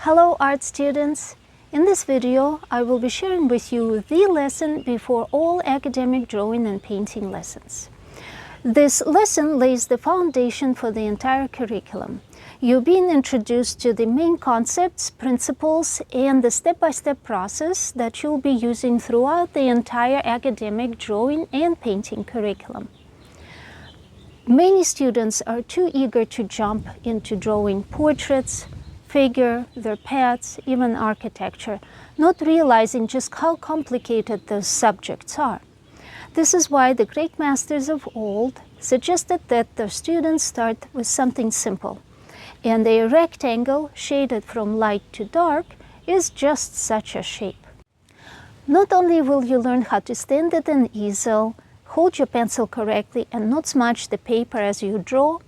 Hello art students! In this video, I will be sharing with you the lesson before all academic drawing and painting lessons. This lesson lays the foundation for the entire curriculum. You're being introduced to the main concepts, principles, and the step-by-step process that you'll be using throughout the entire academic drawing and painting curriculum. Many students are too eager to jump into drawing portraits, figure, their pets, even architecture, not realizing just how complicated those subjects are. This is why the great masters of old suggested that their students start with something simple. And a rectangle shaded from light to dark is just such a shape. Not only will you learn how to stand at an easel, hold your pencil correctly and not smudge the paper as you draw,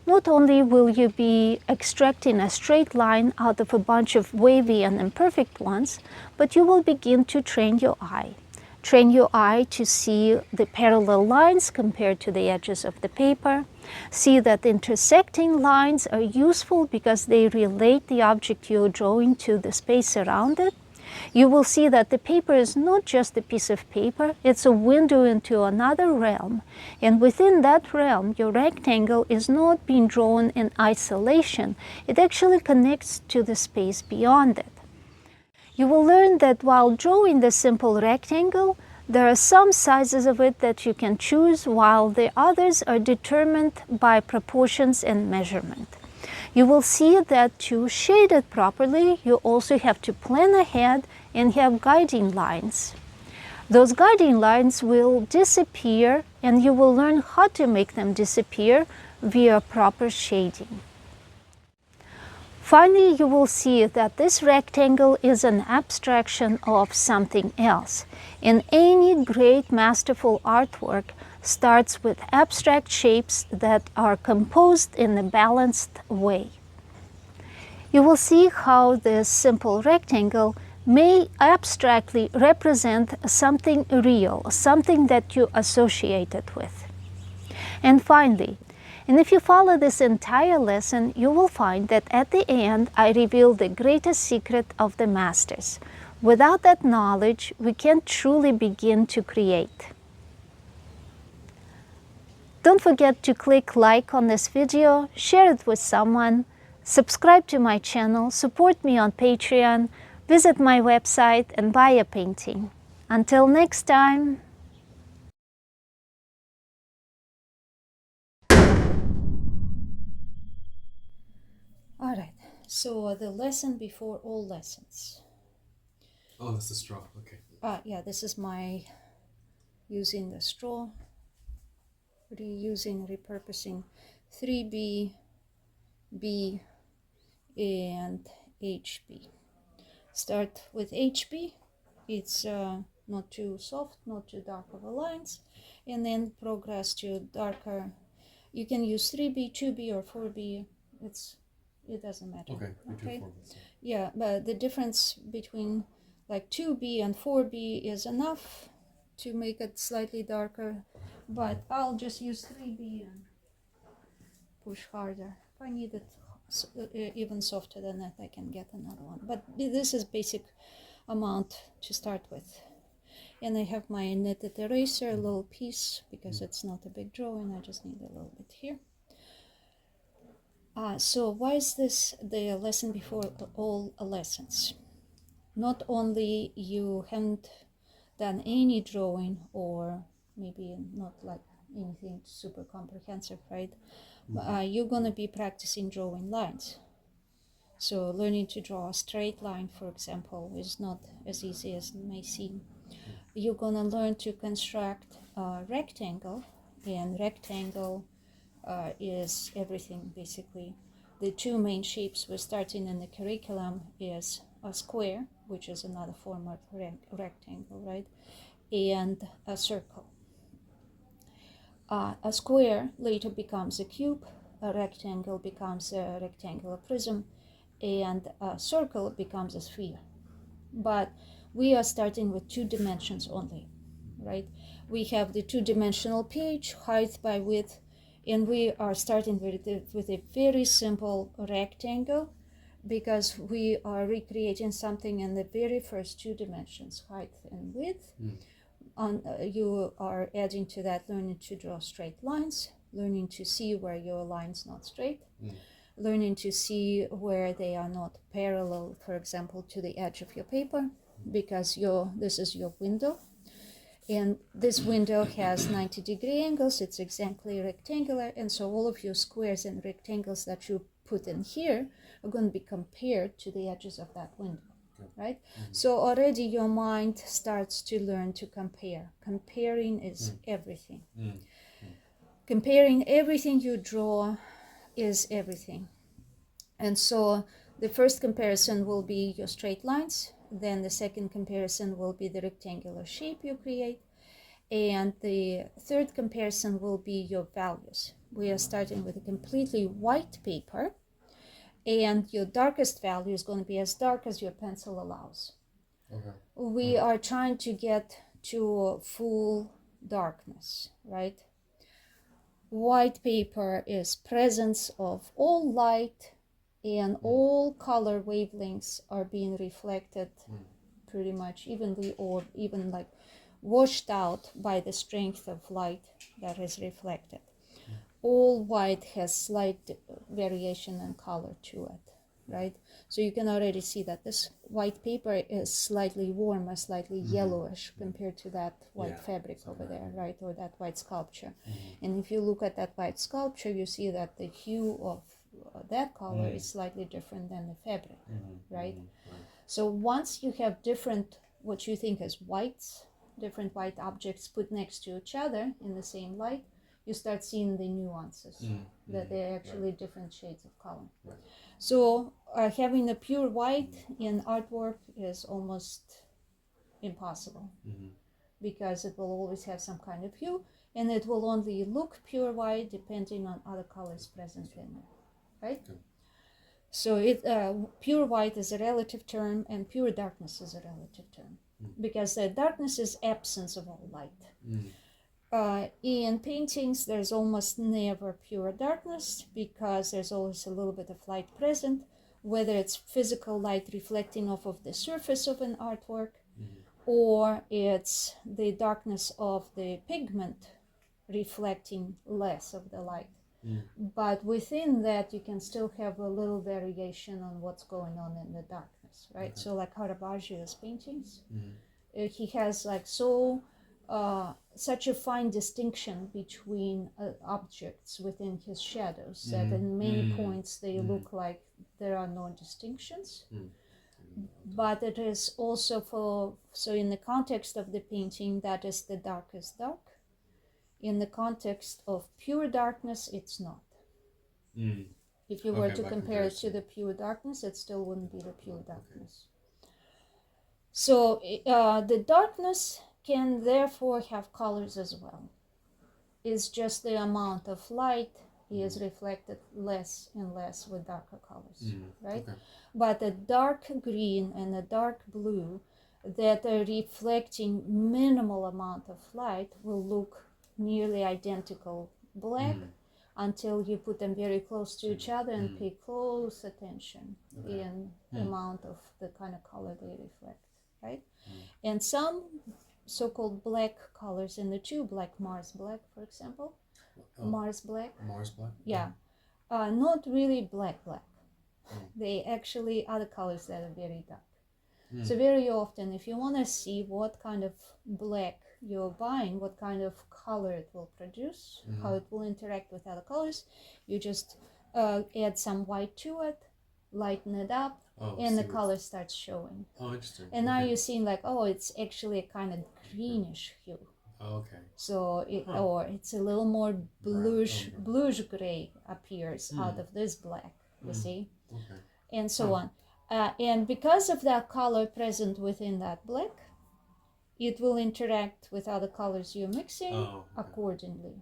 not only will you be extracting a straight line out of a bunch of wavy and imperfect ones, but you will begin to train your eye. Train your eye to see the parallel lines compared to the edges of the paper. See that intersecting lines are useful because they relate the object you're drawing to the space around it. You will see that the paper is not just a piece of paper, it's a window into another realm. And within that realm, your rectangle is not being drawn in isolation. It actually connects to the space beyond it. You will learn that while drawing the simple rectangle, there are some sizes of it that you can choose, while the others are determined by proportions and measurement. You will see that to shade it properly, you also have to plan ahead and have guiding lines. Those guiding lines will disappear, and you will learn how to make them disappear via proper shading. Finally, you will see that this rectangle is an abstraction of something else. And any great masterful artwork starts with abstract shapes that are composed in a balanced way. You will see how this simple rectangle may abstractly represent something real, something that you associate it with. And finally, and if you follow this entire lesson, you will find that at the end, I reveal the greatest secret of the masters. Without that knowledge, we can't truly begin to create. Don't forget to click like on this video, share it with someone, subscribe to my channel, support me on Patreon, visit my website, and buy a painting. Until next time! All right, so the lesson before all lessons. Oh, that's the straw, okay. Yeah, this is my using the straw, repurposing 3B, B, and HB. Start with HB, it's not too soft, not too dark of a lines, and then progress to darker. You can use 3B, 2B, or 4B, it doesn't matter. Okay, we do 4B. Yeah, but the difference between like 2B and 4B is enough to make it slightly darker, but I'll just use 3B and push harder. If I need it even softer than that, I can get another one. But this is basic amount to start with. And I have my knitted eraser, a little piece, because it's not a big drawing, I just need a little bit here. So why is this the lesson before all lessons? Not only you haven't done any drawing, or maybe not like anything super comprehensive, right? You're going to be practicing drawing lines. So learning to draw a straight line, for example, is not as easy as it may seem. You're going to learn to construct a rectangle, and rectangle is everything basically. The two main shapes we're starting in the curriculum is a square, which is another form of rectangle, right? And a circle. A square later becomes a cube, a rectangle becomes a rectangular prism, and a circle becomes a sphere. But we are starting with 2 dimensions only, right? We have the 2-dimensional page, height by width, and we are starting with a very simple rectangle because we are recreating something in the very first two dimensions, height and width. You are adding to that learning to draw straight lines, learning to see where your line's not straight, learning to see where they are not parallel, for example, to the edge of your paper, because this is your window. And this window has 90-degree angles, it's exactly rectangular, and so all of your squares and rectangles that you put in here are going to be compared to the edges of that window, right? So already your mind starts to learn to compare. Comparing is everything. Comparing everything you draw is everything. And so the first comparison will be your straight lines, then the second comparison will be the rectangular shape you create, and the third comparison will be your values. We are starting with a completely white paper, and your darkest value is going to be as dark as your pencil allows. Okay. We are trying to get to full darkness, right? White paper is presence of all light, and all color wavelengths are being reflected pretty much evenly, or even like washed out by the strength of light that is reflected. All white has slight variation in color to it, right? So you can already see that this white paper is slightly warmer, slightly yellowish compared to that white fabric over there, right? Or that white sculpture. And if you look at that white sculpture, you see that the hue of that color is slightly different than the fabric, right? So once you have different, what you think is whites, different white objects put next to each other in the same light, you start seeing the nuances, that they're actually different shades of color. So having a pure white in artwork is almost impossible, because it will always have some kind of hue, and it will only look pure white depending on other colors present in it, right? So pure white is a relative term, and pure darkness is a relative term, because the darkness is absence of all light. In paintings, there's almost never pure darkness, because there's always a little bit of light present, whether it's physical light reflecting off of the surface of an artwork, or it's the darkness of the pigment reflecting less of the light. But within that, you can still have a little variation on what's going on in the darkness, right? So like Caravaggio's paintings, he has like such a fine distinction between objects within his shadows that in many points they look like there are no distinctions. But it is also so in the context of the painting, that is the darkest dark. In the context of pure darkness, it's not. If you were to compare it to the pure darkness, it still wouldn't be the pure darkness. So the darkness can therefore have colors as well. It's just the amount of light is reflected less and less with darker colors, right? But a dark green and a dark blue that are reflecting minimal amount of light will look nearly identical black until you put them very close to each other and pay close attention in the amount of the kind of color they reflect, right? And some so-called black colors in the tube, like Mars black, for example. Mars black. Mars black? Yeah. Not really black. They actually are the colors that are very dark. So very often, if you want to see what kind of black you're buying, what kind of color it will produce, how it will interact with other colors, you just add some white to it, lighten it up, and the color starts showing. Oh, interesting. And now you're seeing like, oh, it's actually a kind of greenish hue. Okay. So or it's a little more bluish gray appears out of this black, you see, and so on. And because of that color present within that black, it will interact with other colors you're mixing accordingly.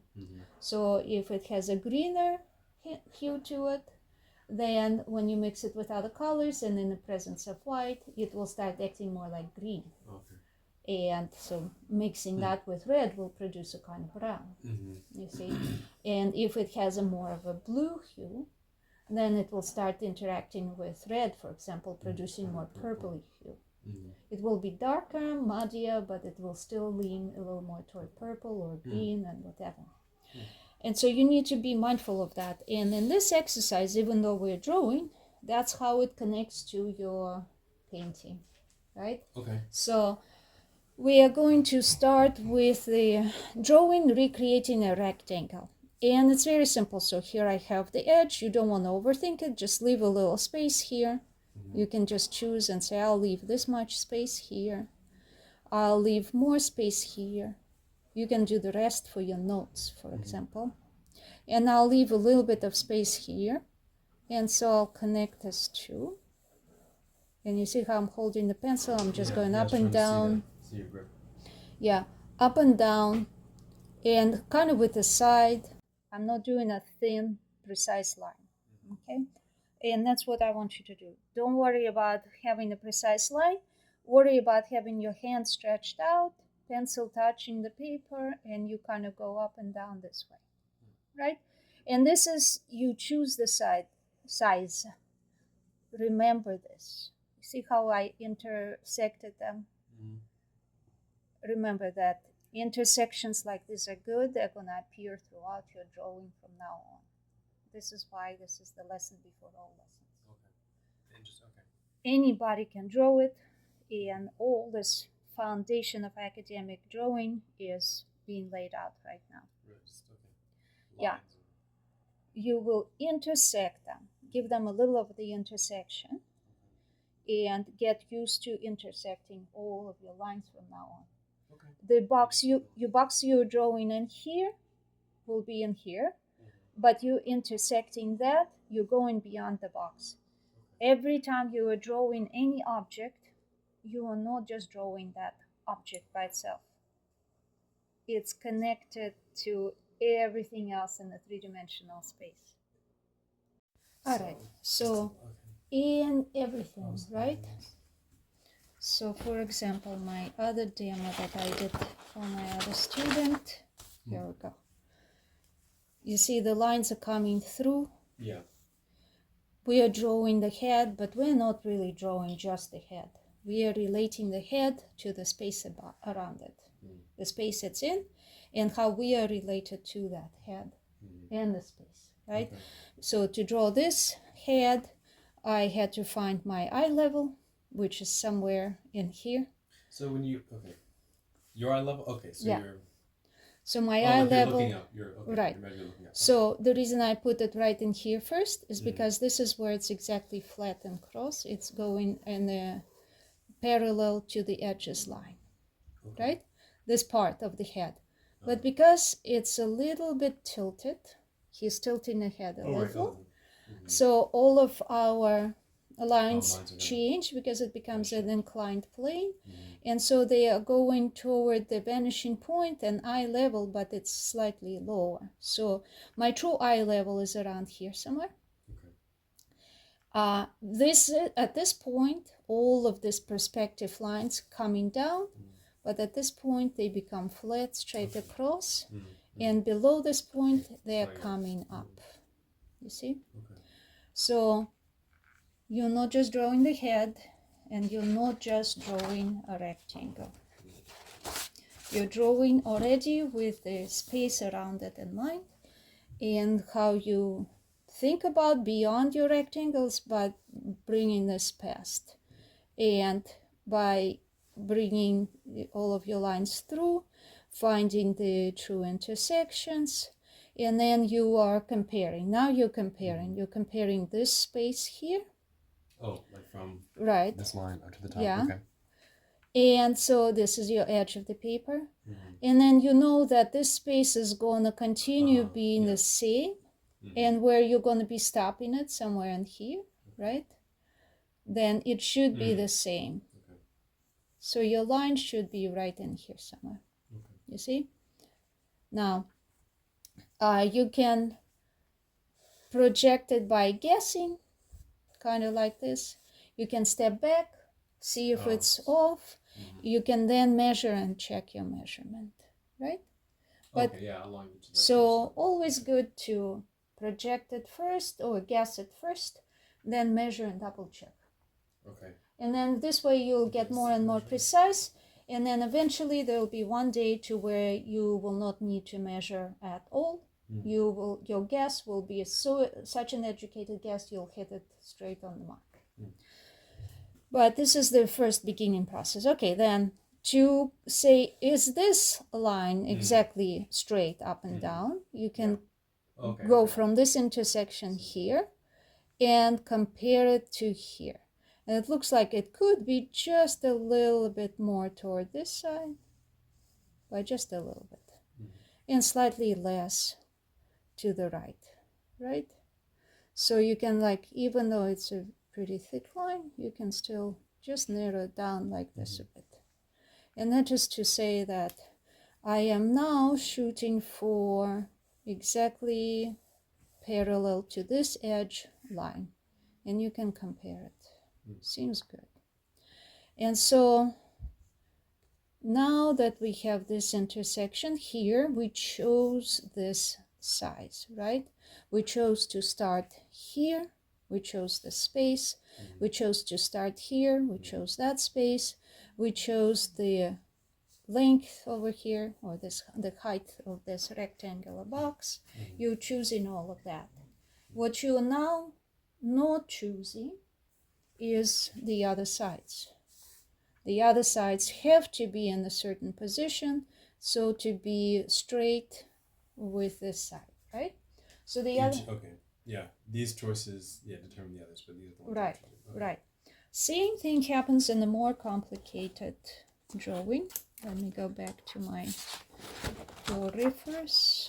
So if it has a greener hue to it, then when you mix it with other colors and in the presence of white, it will start acting more like green. And so mixing that with red will produce a kind of brown, you see. And if it has a more of a blue hue, then it will start interacting with red, for example, producing more purpley hue. It will be darker, muddier, but it will still lean a little more toward purple or green and whatever. And so you need to be mindful of that. And in this exercise, even though we're drawing, that's how it connects to your painting, right? Okay. So we are going to start with the drawing, recreating a rectangle. And it's very simple. So here I have the edge. You don't want to overthink it. Just leave a little space here. You can just choose and say, I'll leave this much space here. I'll leave more space here. You can do the rest for your notes, for example. And I'll leave a little bit of space here. And so I'll connect this two. And you see how I'm holding the pencil? I'm just going up and down. See your grip. Yeah, up and down. And kind of with the side. I'm not doing a thin, precise line. Okay? And that's what I want you to do. Don't worry about having a precise line. Worry about having your hand stretched out, pencil touching the paper, and you kind of go up and down this way, right? And this is, you choose the size. Remember this. See how I intersected them? Remember that intersections like this are good. They're going to appear throughout your drawing from now on. This is why this is the lesson before all lessons. Okay. Anybody can draw it, and all this foundation of academic drawing is being laid out right now. Yeah. You will intersect them, give them a little of the intersection, and get used to intersecting all of your lines from now on. Okay. The box you're drawing in here will be in here, but you intersecting that, you're going beyond the box. Every time you are drawing any object, you are not just drawing that object by itself. It's connected to everything else in the three-dimensional space. All right, so in everything, right? So for example, my other demo that I did for my other student, here we go. You see the lines are coming through. Yeah. We are drawing the head, but we're not really drawing just the head. We are relating the head to the space around it, the space it's in, and how we are related to that head and the space, right? Okay. So to draw this head, I had to find my eye level, which is somewhere in here. So when you, your eye level, so Yeah. you're, So my like eye you're level, looking up. right. You're maybe looking up. So the reason I put it right in here first is because this is where it's exactly flat and cross. It's going in a parallel to the edges line, right? This part of the head. But because it's a little bit tilted, he's tilting the head a little. So all of our lines change because it becomes an inclined plane. And so they are going toward the vanishing point and eye level, but it's slightly lower. So my true eye level is around here somewhere. At this point, all of these perspective lines coming down, but at this point they become flat, straight across, and below this point they are coming up. You see? So you're not just drawing the head, and you're not just drawing a rectangle. You're drawing already with the space around it in mind, and how you think about beyond your rectangles, but bringing this past. And by bringing all of your lines through, finding the true intersections, and then you are comparing. Now you're comparing this space here. Oh, like from right this line up to the top. Yeah. Okay. And so this is your edge of the paper. And then you know that this space is going to continue being the same, and where you're going to be stopping it somewhere in here, right? Then it should be the same. So your line should be right in here somewhere. You see? Now, you can project it by guessing, kind of like this. You can step back, see if it's off. You can then measure and check your measurement, right? But along each so always good to project it first or guess it first, then measure and double check. Okay. And then this way you'll get more and more precise. And then eventually there will be one day to where you will not need to measure at all. Your guess will be such an educated guess, you'll hit it straight on the mark. But this is the first beginning process. Okay, then to say, is this line exactly straight up and down? You can go from this intersection here and compare it to here. And it looks like it could be just a little bit more toward this side, by just a little bit, and slightly less to the right? So you can, like, even though it's a pretty thick line, you can still just narrow it down like this a bit. And that is to say that I am now shooting for exactly parallel to this edge line, and you can compare it. Seems good. And so now that we have this intersection here, we chose this size, right? We chose to start here, we chose the space, we chose to start here, we chose that space, we chose the length over here, or the height of this rectangular box. You're choosing all of that. What you are now not choosing is the other sides. The other sides have to be in a certain position, so to be straight with this side, right? So the other. Okay. Yeah. These choices, determine the others, but these are the ones. Right. Right. Same thing happens in the more complicated drawing. Let me go back to my calorifers.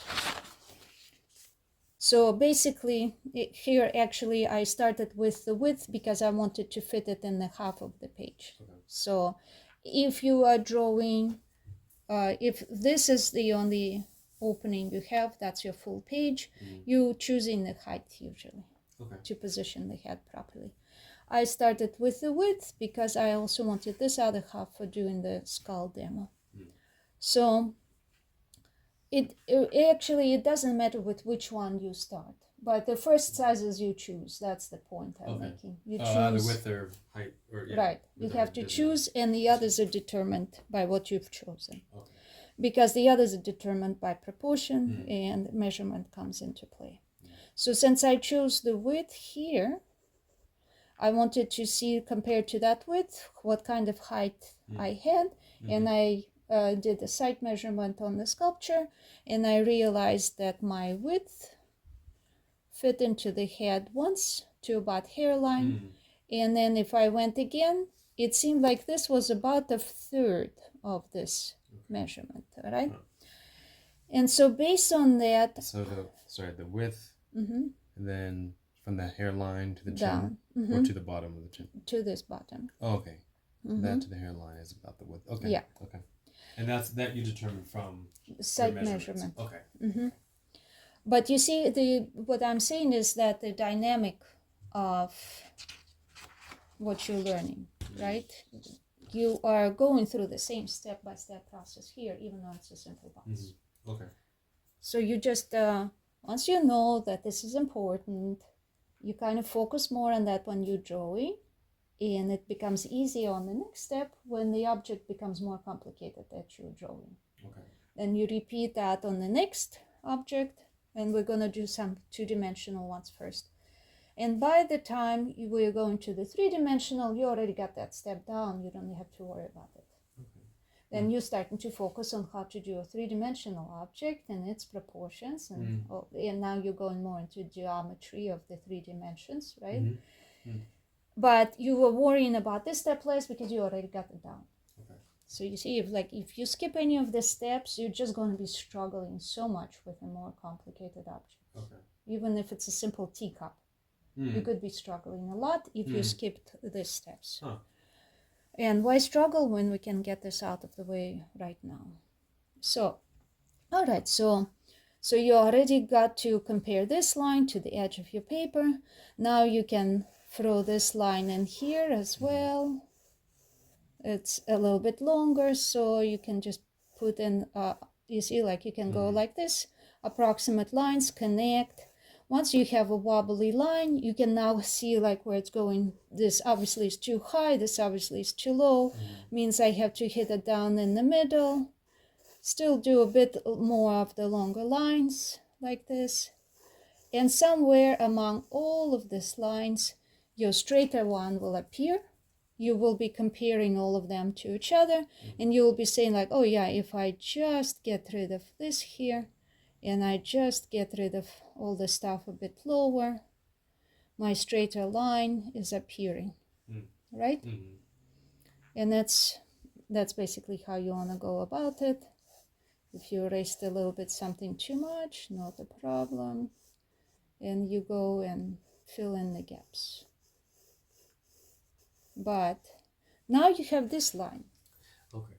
So basically, here actually I started with the width because I wanted to fit it in the half of the page. Okay. So if you are drawing, if this is the only opening you have, that's your full page, you're choosing the height usually to position the head properly. I started with the width because I also wanted this other half for doing the skull demo. So it doesn't matter with which one you start, but the first sizes you choose. That's the point I'm making. You choose either width or height, or right. You have to choose, and the others are determined by what you've chosen, because the others are determined by proportion, and measurement comes into play. So since I chose the width here, I wanted to see, compared to that width, what kind of height I had, and I did a side measurement on the sculpture, and I realized that my width fit into the head once to about hairline, and then if I went again, it seemed like this was about a third of this measurement, right? And so based on that, so the width, and then from the hairline to the chin, or to the bottom of the chin, to this bottom. Oh, okay. That to the hairline is about the width. Okay. Yeah. Okay. And that you determine from side measurement. Okay. But you see, what I'm saying is that the dynamic of what you're learning, right? You are going through the same step-by-step process here, even though it's a simple box. Okay. So you just, once you know that this is important, you kind of focus more on that when you're drawing, and it becomes easier on the next step when the object becomes more complicated that you're drawing. Okay. Then you repeat that on the next object, and we're going to do some two-dimensional ones first. And by the time we're going to the three-dimensional, you already got that step down. You don't have to worry about it. Okay. Then you're starting to focus on how to do a three-dimensional object and its proportions, and now you're going more into geometry of the 3 dimensions, right? But you were worrying about this step less because you already got it down. Okay. So you see, if you skip any of the steps, you're just going to be struggling so much with a more complicated object. Okay. Even if it's a simple teacup, you could be struggling a lot if you skipped these steps. Huh. And why struggle when we can get this out of the way right now? So, all right, so you already got to compare this line to the edge of your paper. Now you can throw this line in here as well. It's a little bit longer, so you can just put in, you see, like you can go like this, approximate lines, connect. once you have a wobbly line, you can now see like where it's going. This obviously is too high, this obviously is too low, means I have to hit it down in the middle. Still do a bit more of the longer lines like this. And somewhere among all of these lines, your straighter one will appear. You will be comparing all of them to each other, and you will be saying like, oh yeah, if I just get rid of this here, and I just get rid of all the stuff a bit lower, my straighter line is appearing, right? And that's basically how you want to go about it. If you erased a little bit something too much, not a problem. And you go and fill in the gaps. But now you have this line. Okay.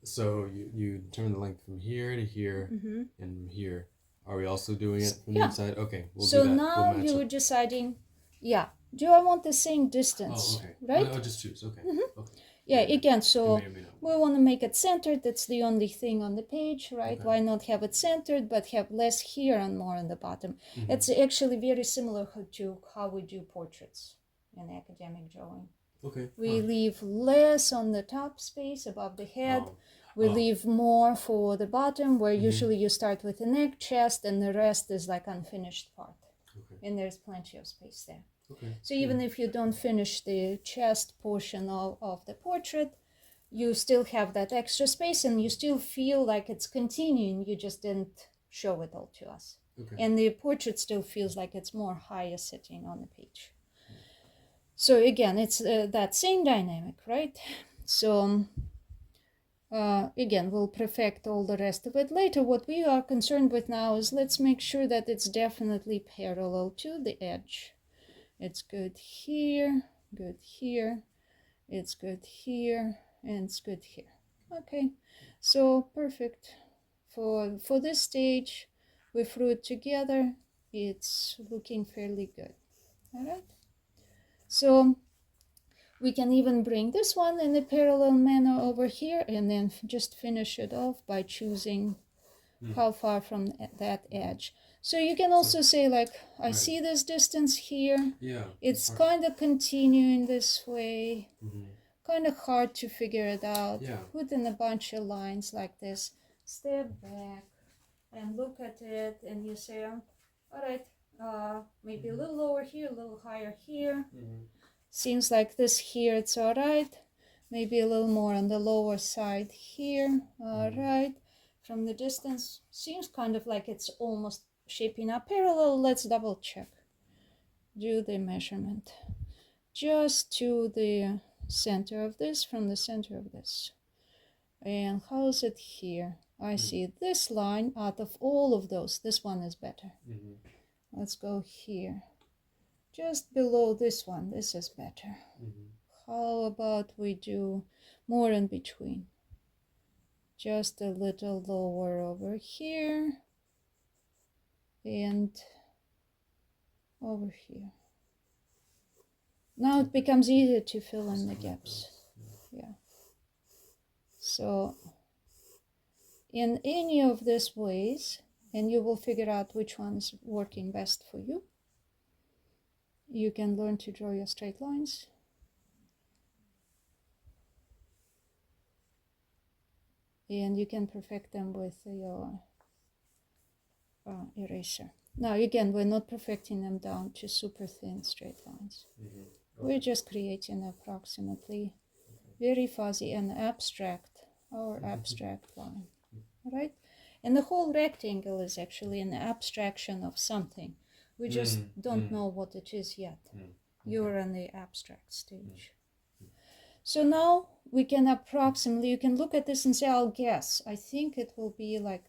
So you determine the length from here to here and from here. Are we also doing it from the inside? Okay, we'll do that. So now you're deciding, do I want the same distance? Oh, okay. Right? I'll just choose. Okay. Okay. Yeah, again, so may or may not. we want to make it centered. That's the only thing on the page, right? Okay. Why not have it centered, but have less here and more on the bottom? It's actually very similar to how we do portraits in academic drawing. Okay. We leave less on the top space above the head. We leave more for the bottom, where usually you start with the neck, chest, and the rest is like unfinished part. Okay. And there's plenty of space there. Okay. So even if you don't finish the chest portion of the portrait, you still have that extra space and you still feel like it's continuing. You just didn't show it all to us. Okay. And the portrait still feels like it's more higher sitting on the page. So again, it's that same dynamic, right? So again, we'll perfect all the rest of it later. What we are concerned with now is let's make sure that it's definitely parallel to the edge. It's good here, it's good here, and it's good here. Okay, so perfect. For this stage, we threw it together. It's looking fairly good. All right. So we can even bring this one in a parallel manner over here and then just finish it off by choosing how far from that edge. So you can also say like, I see this distance here. Yeah. It's kind of continuing this way. Kind of hard to figure it out. Yeah. Put in a bunch of lines like this. Step back and look at it and you say, all right, maybe a little lower here, a little higher here. Seems like this here, it's all right. Maybe a little more on the lower side here. All right. From the distance, seems kind of like it's almost shaping up parallel. Let's double check. Do the measurement. Just to the center of this, from the center of this. And how is it here? I see this line out of all of those. This one is better. Let's go here. Just below this one, this is better. How about we do more in between? Just a little lower over here and over here. Now it becomes easier to fill in the gaps. Yeah. So in any of these ways, and you will figure out which one is working best for you, you can learn to draw your straight lines. And you can perfect them with your eraser. Now again, we're not perfecting them down to super thin straight lines. Okay. We're just creating approximately very fuzzy and abstract, our abstract line, right? And the whole rectangle is actually an abstraction of something. We just don't know what it is yet. You're in the abstract stage. So now we can approximately, you can look at this and say, I'll guess. I think it will be like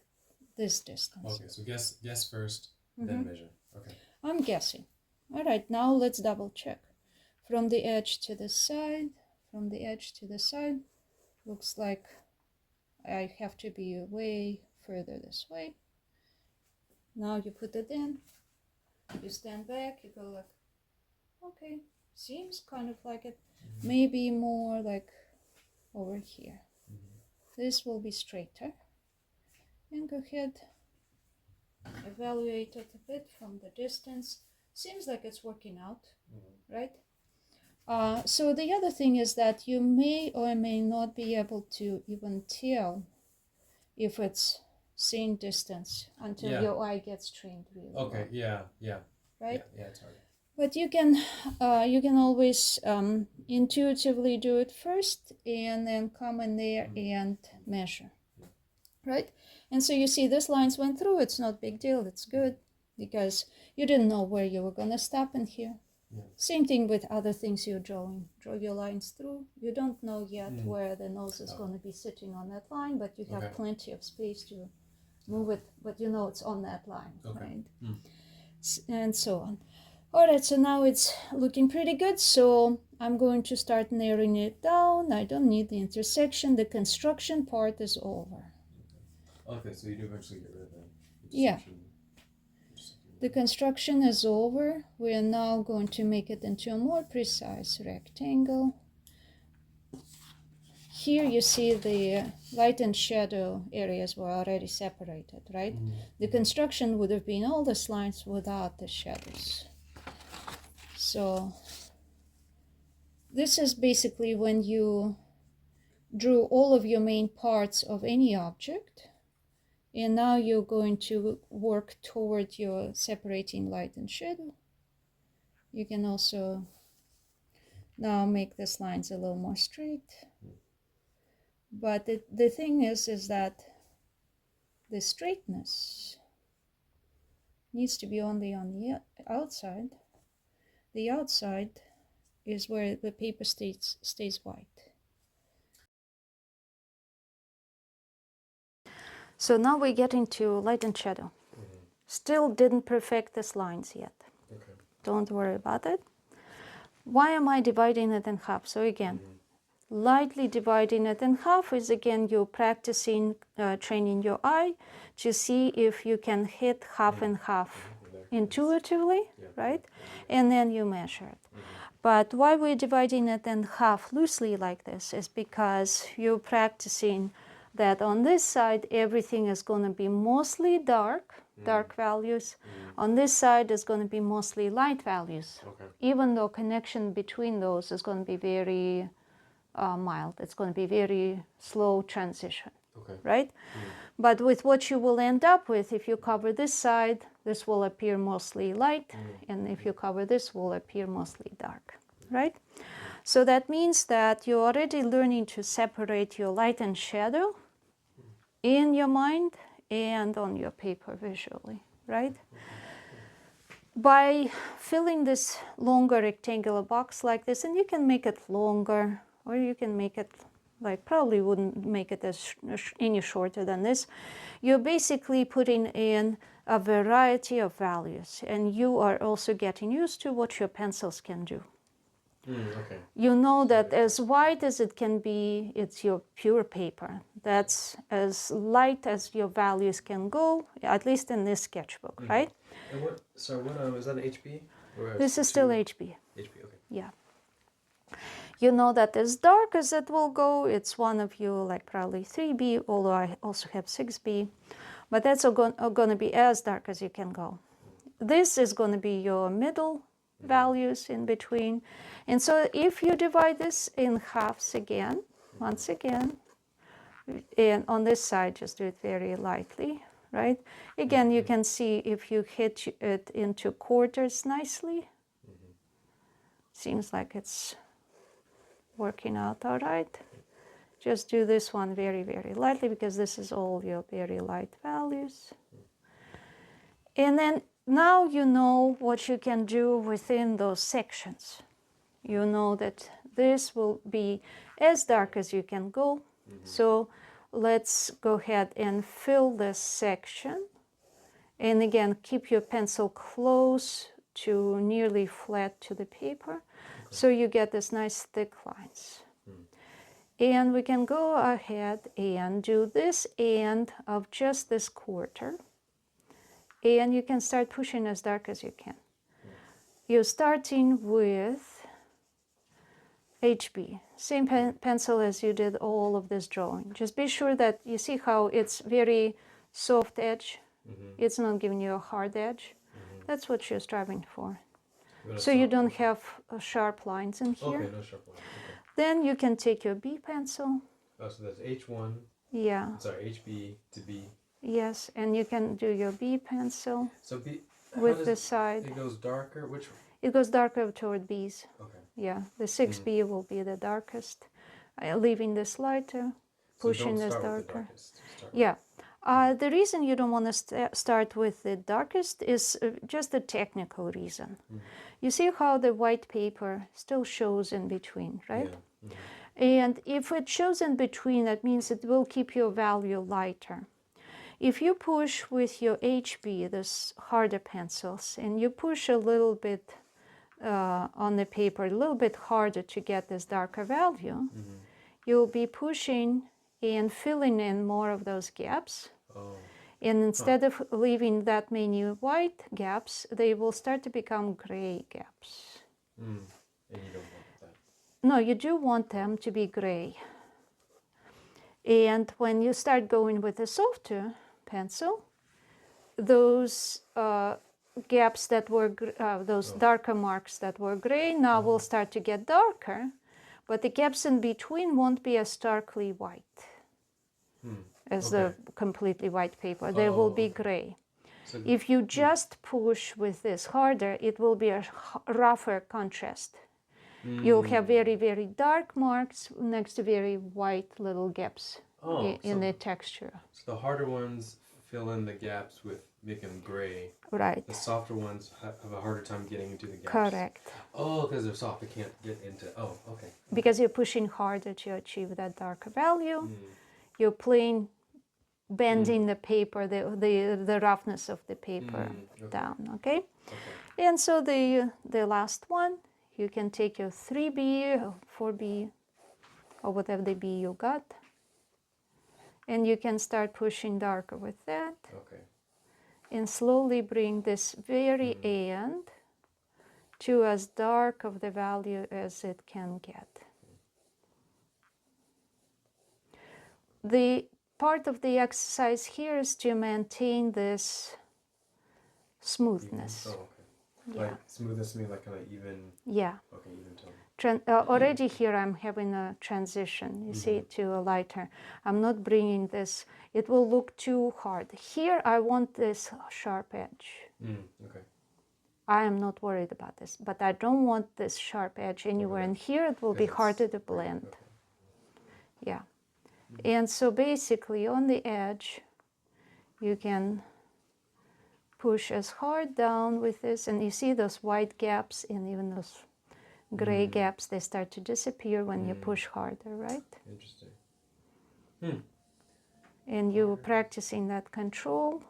this distance. Okay, so guess first, then measure. Okay. I'm guessing. All right, now let's double check. From the edge to the side, from the edge to the side, looks like I have to be way further this way. Now you put it in, you stand back, you go like, okay, seems kind of like it. Maybe more like over here. This will be straighter. And go ahead evaluate it a bit from the distance. Seems like it's working out, right? So the other thing is that you may or may not be able to even tell if it's same distance until your eye gets trained really Okay. well. Yeah. Right? Yeah. It's hard. But you can always intuitively do it first and then come in there and measure, right? And so you see this lines went through. It's not big deal. It's good because you didn't know where you were going to stop in here. Yeah. Same thing with other things you're drawing. Draw your lines through. You don't know yet where the nose is going to be sitting on that line, but you have plenty of space to move it, but you know it's on that line, right? And so on. All right, so now it's looking pretty good. So I'm going to start narrowing it down. I don't need the intersection. The construction part is over. Okay, so you do eventually get rid of that. Yeah. The construction is over. We are now going to make it into a more precise rectangle. Here you see the light and shadow areas were already separated, right? The construction would have been all these lines without the shadows. So this is basically when you drew all of your main parts of any object, and now you're going to work toward your separating light and shadow. You can also now make these lines a little more straight. But the thing is that the straightness needs to be only on the outside. The outside is where the paper stays white. So now we get into light and shadow. Still didn't perfect these lines yet. Okay. Don't worry about it. Why am I dividing it in half? So again, lightly dividing it in half is again you practicing training your eye to see if you can hit half and half intuitively, right? And then you measure it. But why we're dividing it in half loosely like this is because you're practicing that on this side everything is going to be mostly dark values. On this side is going to be mostly light values. Okay. Even though connection between those is going to be very mild. It's going to be very slow transition. Okay. Right? But with what you will end up with, if you cover this side, this will appear mostly light, and if you cover this, will appear mostly dark, right? So that means that you're already learning to separate your light and shadow in your mind and on your paper visually, right? By filling this longer rectangular box like this, and you can make it longer, or you can make it like probably wouldn't make it as any shorter than this. You're basically putting in a variety of values, and you are also getting used to what your pencils can do. Okay. You know that as white as it can be, it's your pure paper. That's as light as your values can go, at least in this sketchbook, right? And what is that an HB? Or This is still HB. HB, okay. Yeah. You know that as dark as it will go, it's one of you, like probably 3B, although I also have 6B. But that's going to be as dark as you can go. This is going to be your middle values in between. And so if you divide this in halves again, once again, and on this side, just do it very lightly, right? Again, you can see if you hit it into quarters nicely. Seems like it's working out all right. Just do this one very, very lightly because this is all your very light values. And then now you know what you can do within those sections. You know that this will be as dark as you can go. So let's go ahead and fill this section. And again, keep your pencil close to nearly flat to the paper. So you get this nice thick lines. And we can go ahead and do this end of just this quarter. And you can start pushing as dark as you can. You're starting with HB, same pencil as you did all of this drawing. Just be sure that you see how it's very soft edge, It's not giving you a hard edge. That's what you're striving for. But So you don't have sharp lines in here. Okay, no sharp lines. Okay. Then you can take your B pencil. Oh, so that's H1. Yeah. Sorry, HB to B. Yes, and you can do your B pencil So B with the side. It goes darker. Which one? It goes darker toward B's. Okay. Yeah, the 6B will be the darkest. Leaving this lighter, pushing so this don't start with the darker. darkest. Start Yeah. The reason you don't want to start with the darkest is just a technical reason. You see how the white paper still shows in between, right? Yeah. And if it shows in between, that means it will keep your value lighter. If you push with your HB, those harder pencils, and you push a little bit on the paper, a little bit harder to get this darker value, you'll be pushing and filling in more of those gaps. Oh. And instead of leaving that many white gaps, they will start to become gray gaps. And you don't want that. No, you do want them to be gray. And when you start going with a softer pencil, those gaps that were, those darker marks that were gray now will start to get darker, but the gaps in between won't be as starkly white as the completely white paper. They will be gray. So, If you just push with this harder, it will be a rougher contrast. You'll have very, very dark marks next to very white little gaps in the texture. So the harder ones fill in the gaps with making them gray. Right. The softer ones have a harder time getting into the gaps. Correct. Oh, because they're soft, they can't get into. Oh, okay. Because you're pushing harder to achieve that darker value. You're playing, bending the paper, the roughness of the paper down, okay? And so the last one, you can take your 3B or 4B or whatever the B you got, and you can start pushing darker with that. Okay. And slowly bring this very end to as dark of the value as it can get. The part of the exercise here is to maintain this smoothness. Oh, okay. Yeah. Like smoothness means like kind of even. Yeah. Okay, even tone. Already here I'm having a transition, you see, to a lighter. I'm not bringing this, it will look too hard. Here I want this sharp edge. Okay. I am not worried about this, but I don't want this sharp edge anywhere. And here it will be harder to blend. Okay. Yeah. And so basically on the edge, you can push as hard down with this, and you see those white gaps and even those gray gaps, they start to disappear when you push harder, right? Interesting. And you're practicing that control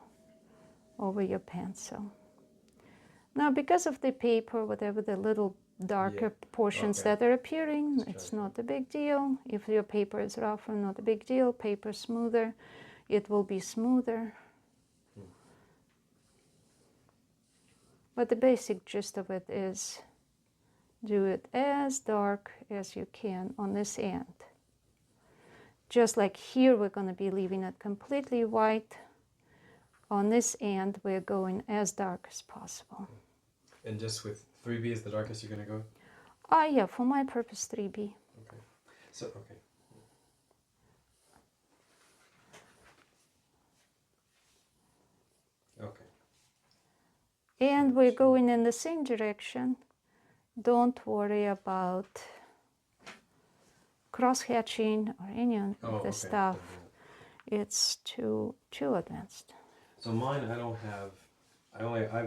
over your pencil. Now, because of the paper, whatever the little darker portions that are appearing, it's not a big deal. If your paper is rougher, not a big deal. Paper smoother, it will be smoother. But the basic gist of it is do it as dark as you can on this end. Just like here, we're going to be leaving it completely white. On this end, we're going as dark as possible. And just with 3B is the darkest you're going to go? Yeah, for my purpose, 3B. Okay. So, okay. Okay. And we're going in the same direction. Don't worry about cross-hatching or any of the stuff. It's too advanced. So mine, I have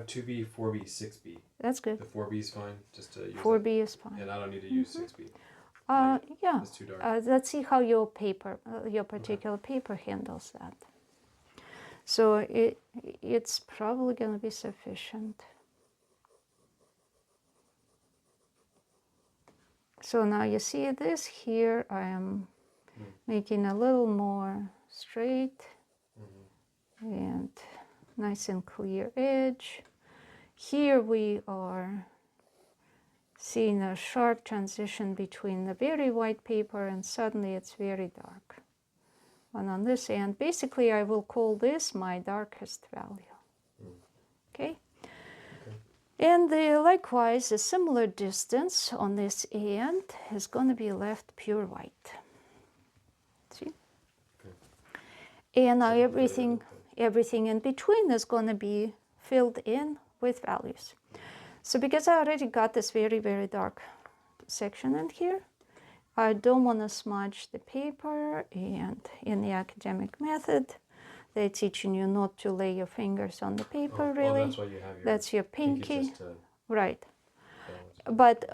2B, 4B, 6B. That's good. The 4B is fine, just to use 4B is fine. And I don't need to use 6B. Yeah. It's too dark. Let's see how your paper, your particular paper handles that. So it's probably going to be sufficient. So now you see this here, I am making a little more straight and nice and clear edge. Here we are seeing a sharp transition between the very white paper and suddenly it's very dark. And on this end, basically I will call this my darkest value. Okay? And likewise, a similar distance on this end is going to be left pure white. See? And now everything in between is going to be filled in with values. So because I already got this very, very dark section in here, I don't want to smudge the paper, and in the academic method, they're teaching you not to lay your fingers on the paper, really. Oh, that's why you have that's your pinky. Just to right. balance. But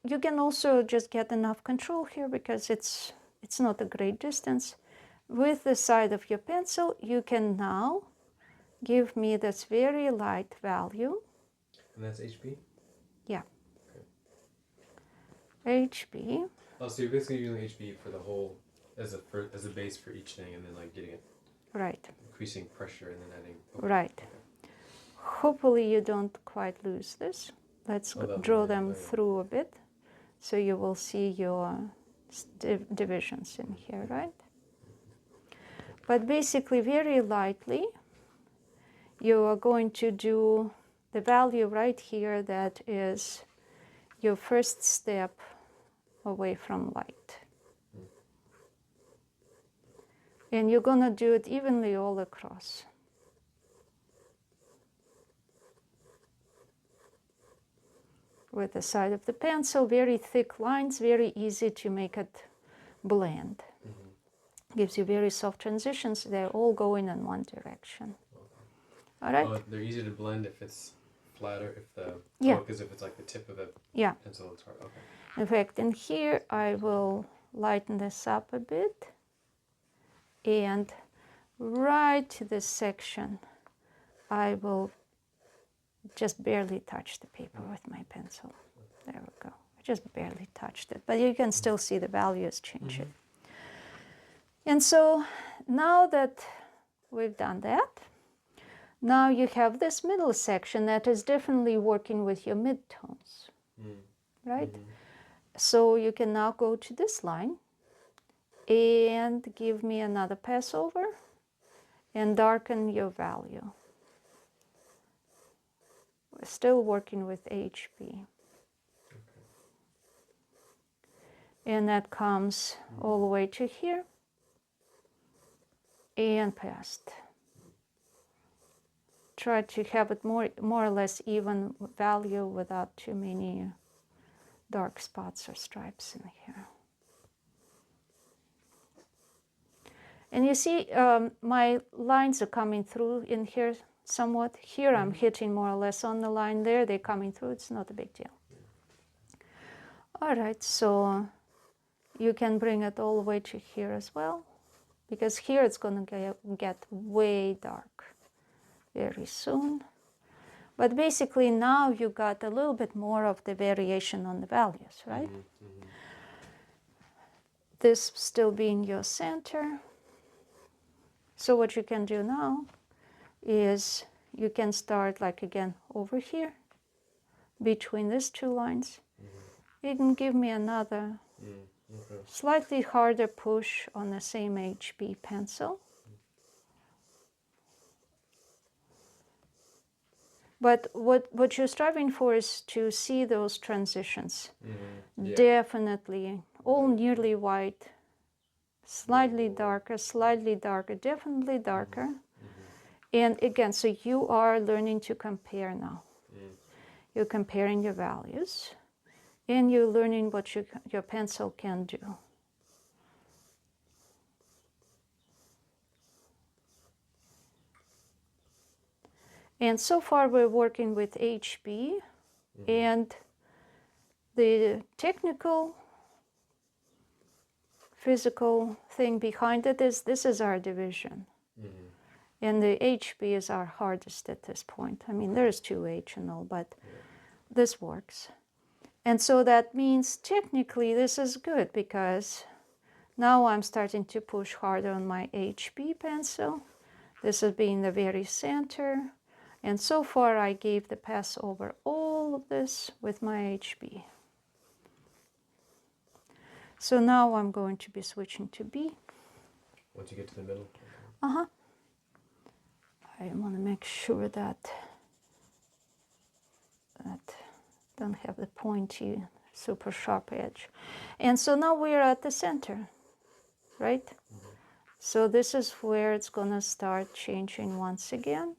you can also just get enough control here because it's not a great distance. With the side of your pencil, you can now give me this very light value. And that's HB? Yeah. HB. Oh, so you're basically using HB for the whole, as a base for each thing, and then like getting it. Right. Increasing pressure and then adding. Okay. Right. Okay. Hopefully you don't quite lose this. Let's draw them through a bit, so you will see your divisions in here, right? But basically, very lightly, you are going to do the value right here that is your first step away from light. And you're going to do it evenly all across. With the side of the pencil, very thick lines, very easy to make it blend. Gives you very soft transitions. They're all going in one direction. All right? Oh, they're easy to blend if it's flatter, if the... Yeah. because if it's like the tip of the pencil, it's hard. Okay. In fact, in here, I will lighten this up a bit. And right to this section, I will just barely touch the paper with my pencil. There we go. I just barely touched it. But you can still see the values changing. And so now that we've done that, now you have this middle section that is definitely working with your midtones, right? So you can now go to this line and give me another pass over and darken your value. We're still working with HB. And that comes all the way to here and past. Try to have it more or less even value without too many dark spots or stripes in here. And you see my lines are coming through in here somewhat. Here I'm hitting more or less on the line. There they're coming through. It's not a big deal. All right, so you can bring it all the way to here as well, because here it's going to get way dark very soon. But basically now you got a little bit more of the variation on the values, right? This still being your center. So what you can do now is you can start like again over here between these two lines. You can give me another slightly harder push on the same HB pencil. But what you're striving for is to see those transitions. Definitely all nearly white, slightly darker, definitely darker. And again, so you are learning to compare now. You're comparing your values, and you're learning what your pencil can do. And so far we're working with HB, and the technical, physical thing behind it is this is our division. And the HB is our hardest at this point. I mean, there's 2H and all, but this works. And so that means technically this is good, because now I'm starting to push harder on my HB pencil. This is being the very center. And so far I gave the pass over all of this with my HB. So now I'm going to be switching to B. Once you get to the middle. Uh-huh. I want to make sure that don't have the pointy, super sharp edge. And so now we're at the center, right? Mm-hmm. So this is where it's going to start changing once again.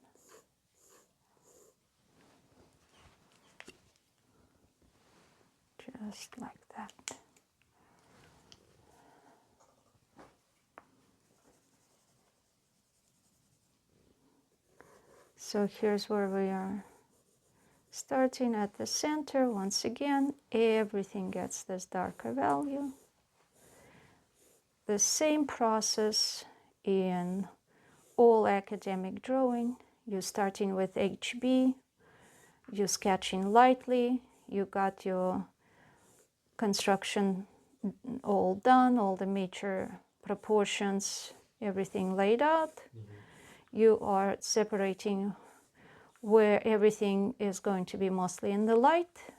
Just like that. So here's where we are. Starting at the center, once again, everything gets this darker value. The same process in all academic drawing. You're starting with HB, you're sketching lightly, you got your construction all done, all the major proportions, everything laid out. Mm-hmm. You are separating where everything is going to be mostly in the light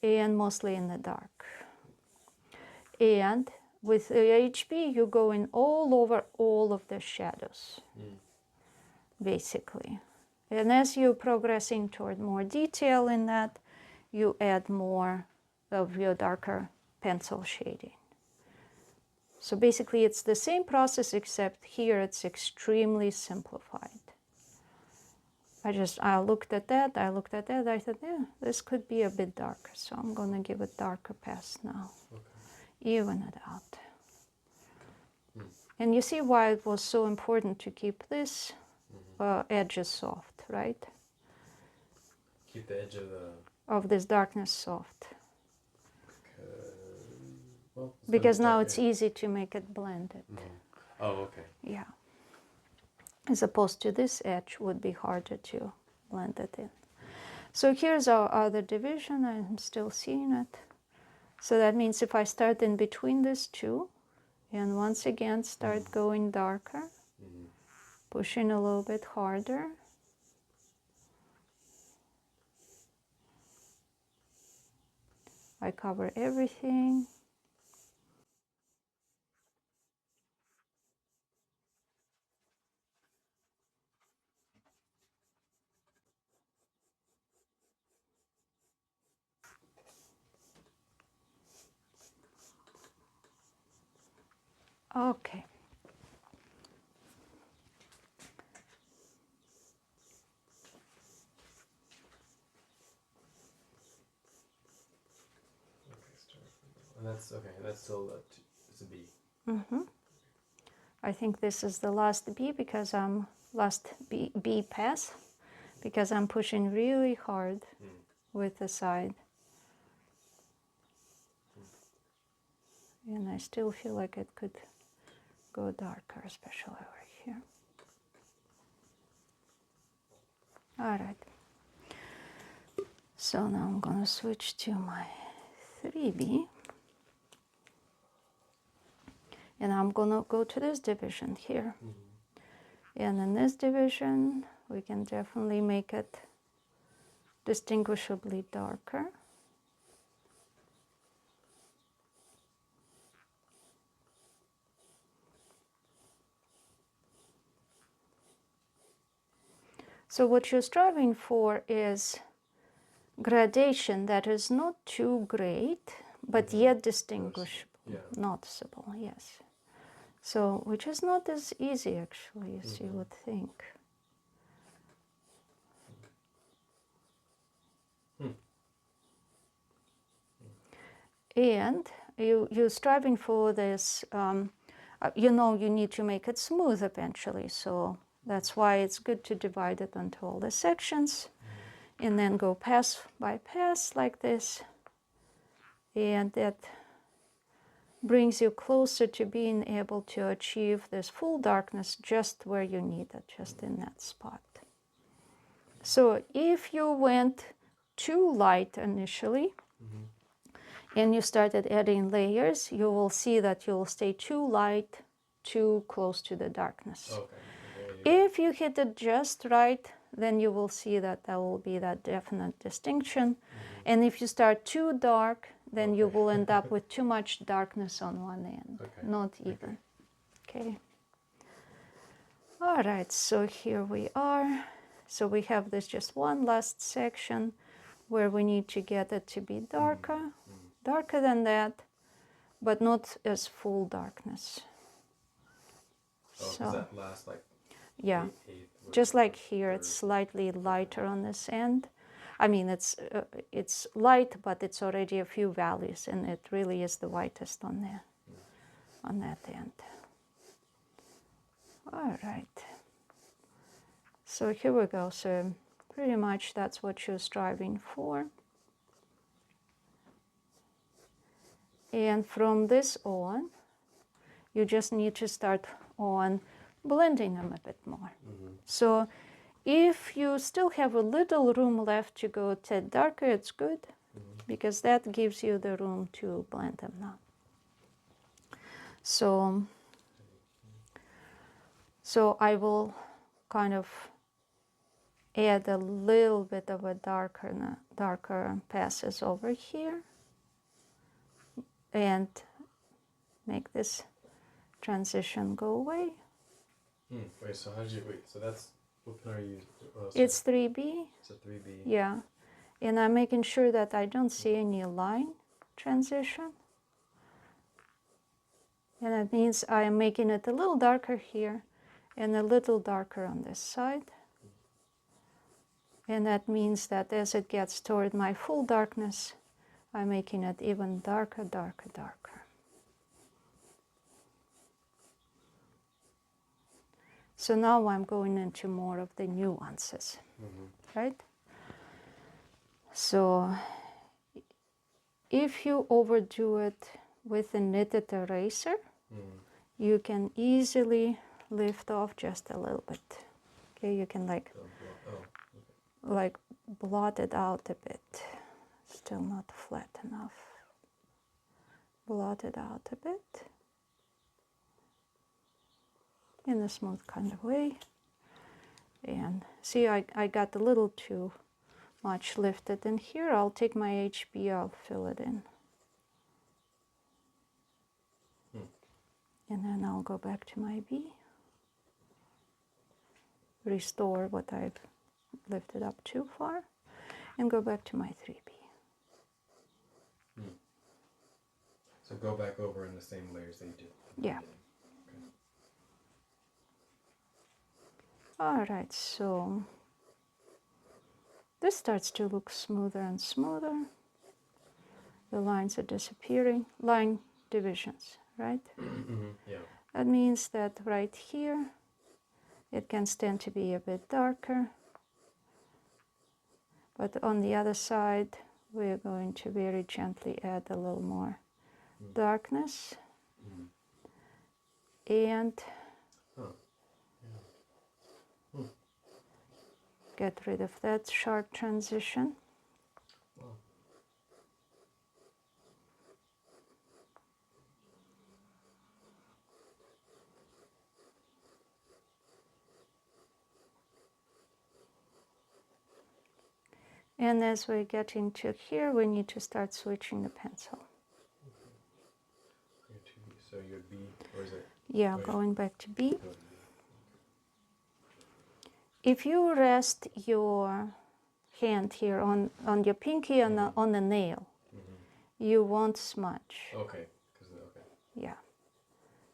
and mostly in the dark. And with the HB, you're going all over all of the shadows, basically. And as you're progressing toward more detail in that, you add more of your darker pencil shading. So basically it's the same process, except here it's extremely simplified. I looked at that, I thought, yeah, this could be a bit darker, so I'm going to give it darker pass now. Okay. Even it out. And you see why it was so important to keep this edges soft, right? Keep the edge of this darkness soft. Well, because now it's easy to make it blended. Oh, okay. Yeah. As opposed to this edge would be harder to blend it in. So here's our other division. I'm still seeing it. So that means if I start in between these two, and once again start going darker, pushing a little bit harder, I cover everything. Okay. And that's okay. That's still it's a B. Mm-hmm. I think this is the last B because I'm B pass because I'm pushing really hard with the side. And I still feel like it could go darker, especially over here. All right. So now I'm going to switch to my 3B. And I'm going to go to this division here. And in this division, we can definitely make it distinguishably darker. So what you're striving for is gradation that is not too great, but yet distinguishable, noticeable, yes. So, which is not as easy actually as you would think. And you're striving for this, you know you need to make it smooth eventually, so that's why it's good to divide it into all the sections and then go pass by pass like this. And that brings you closer to being able to achieve this full darkness just where you need it, just in that spot. So if you went too light initially, and you started adding layers, you will see that you'll stay too light, too close to the darkness. Okay. If you hit it just right, then you will see that there will be that definite distinction. And if you start too dark, then you will end up with too much darkness on one end, not even. Okay. All right, so here we are. So we have this just one last section where we need to get it to be darker, darker than that, but not as full darkness. Oh, because that last like yeah, eighth just like here, it's slightly lighter on this end. I mean, it's light, but it's already a few values, and it really is the whitest on there, on that end. All right. So here we go. So pretty much that's what you're striving for. And from this on, you just need to start on blending them a bit more. So if you still have a little room left to go a tad darker, it's good, because that gives you the room to blend them now. So I will kind of add a little bit of a darker passes over here and make this transition go away. Wait, so how did you, so that's, what pen are you using? It's 3B. It's a 3B. Yeah. And I'm making sure that I don't see any line transition. And that means I am making it a little darker here and a little darker on this side. And that means that as it gets toward my full darkness, I'm making it even darker, darker, darker. So now I'm going into more of the nuances, right? So if you overdo it with a knitted eraser, you can easily lift off just a little bit. Okay, you can like blot it out a bit. Still not flat enough. Blot it out a bit in a smooth kind of way. And see, I got a little too much lifted in here. I'll take my HB, I'll fill it in. And then I'll go back to my B. Restore what I've lifted up too far. And go back to my 3B. So go back over in the same layers that you did. Yeah. Okay. All right, so this starts to look smoother and smoother. The lines are disappearing. Line divisions, right? Yeah. That means that right here, it can stand to be a bit darker. But on the other side, we're going to very gently add a little more darkness. And get rid of that sharp transition. Wow. And as we get into here, we need to start switching the pencil. So your B, or is it? Yeah, going back to B. If you rest your hand here on your pinky on the nail, you won't smudge. Okay. Okay. Yeah.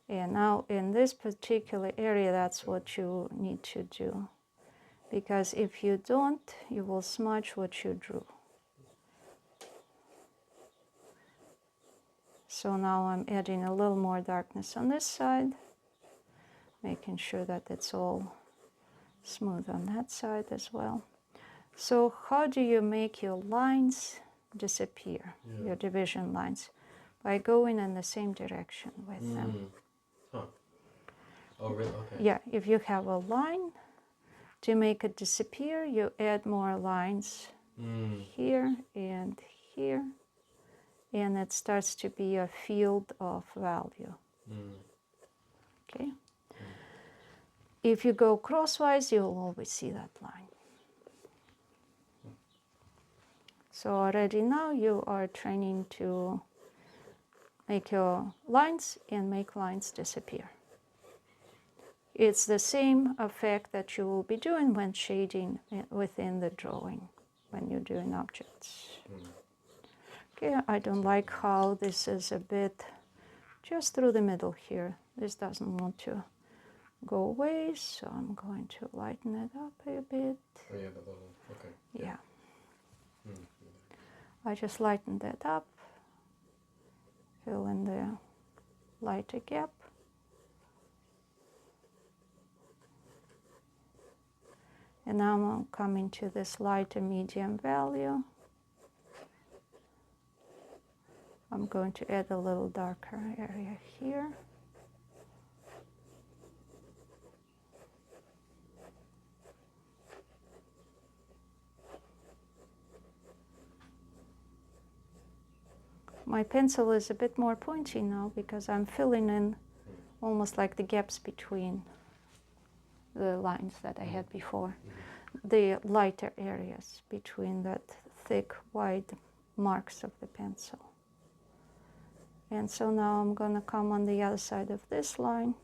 And now in this particular area, that's what you need to do. Because if you don't, you will smudge what you drew. So now I'm adding a little more darkness on this side, making sure that it's all smooth on that side as well. So how do you make your lines disappear, your division lines? By going in the same direction with them. Huh. Oh, really? Okay. Yeah, if you have a line, to make it disappear, you add more lines here and here, and it starts to be a field of value. Okay? If you go crosswise, you'll always see that line. So already now you are training to make your lines and make lines disappear. It's the same effect that you will be doing when shading within the drawing, when you're doing objects. Okay, I don't like how this is a bit just through the middle here. This doesn't want to go away, so I'm going to lighten it up a bit. Oh yeah, the little, okay. Yeah. I just lightened that up, fill in the lighter gap. And now I'm coming to this lighter medium value. I'm going to add a little darker area here. My pencil is a bit more pointy now because I'm filling in almost like the gaps between the lines that I had before. The lighter areas between that thick, wide marks of the pencil. And so now I'm going to come on the other side of this line.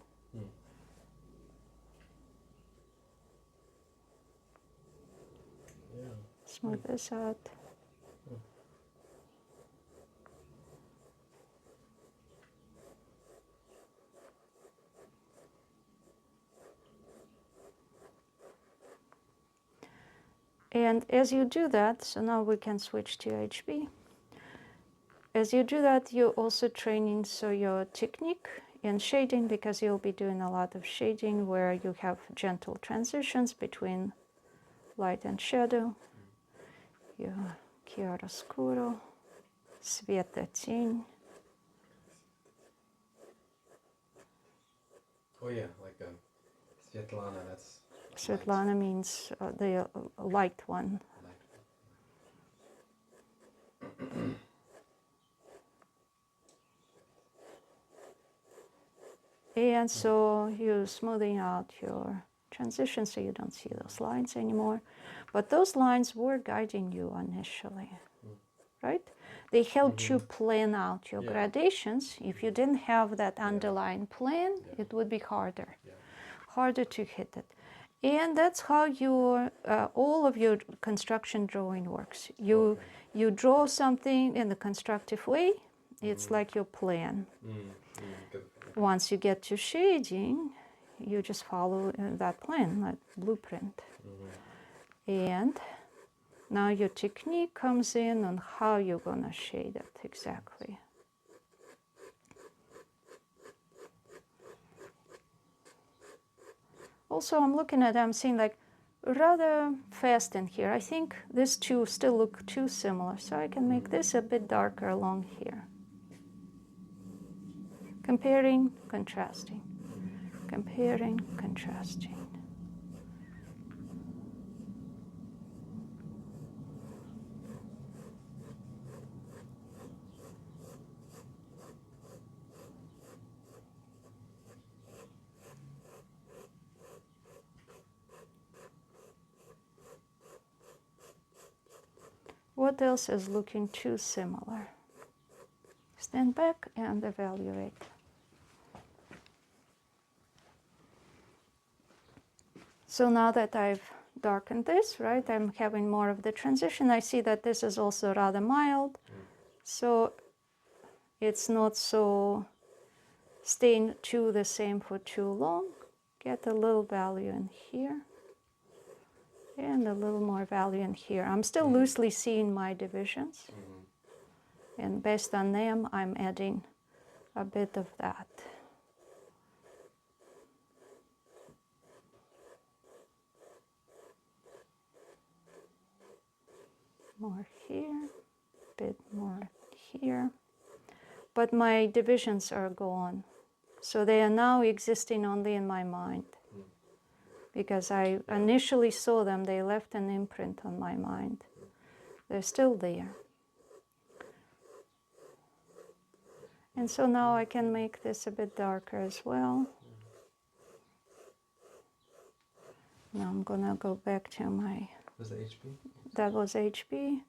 Smooth this out. And as you do that, so now we can switch to HB. As you do that, you're also training your technique in shading, because you'll be doing a lot of shading where you have gentle transitions between light and shadow. Your chiaroscuro, svetla-тень. Oh yeah, like Svetlana, that's Svetlana light. means the light one. Light. And so you're smoothing out your transition so you don't see those lines anymore. But those lines were guiding you initially, right? They helped you plan out your gradations. If you didn't have that underlying plan, it would be harder. Harder to hit it. And that's how your all of your construction drawing works. You draw something in a constructive way. It's like your plan. Once you get to shading, you just follow that plan, that blueprint. And now your technique comes in on how you're going to shade it exactly. Also, I'm looking at, I'm seeing like rather fast in here. I think these two still look too similar, so I can make this a bit darker along here. Comparing, contrasting. Comparing, contrasting. What else is looking too similar? Stand back and evaluate. So now that I've darkened this, right, I'm having more of the transition. I see that this is also rather mild. So it's not so staying the same for too long. Get a little value in here. And a little more value in here. I'm still loosely seeing my divisions. And based on them, I'm adding a bit of that. More here, bit more here. But my divisions are gone. So they are now existing only in my mind. Because I initially saw them, they left an imprint on my mind. They're still there. And so now I can make this a bit darker as well. Now I'm gonna go back to my... Was that HB? That was HB.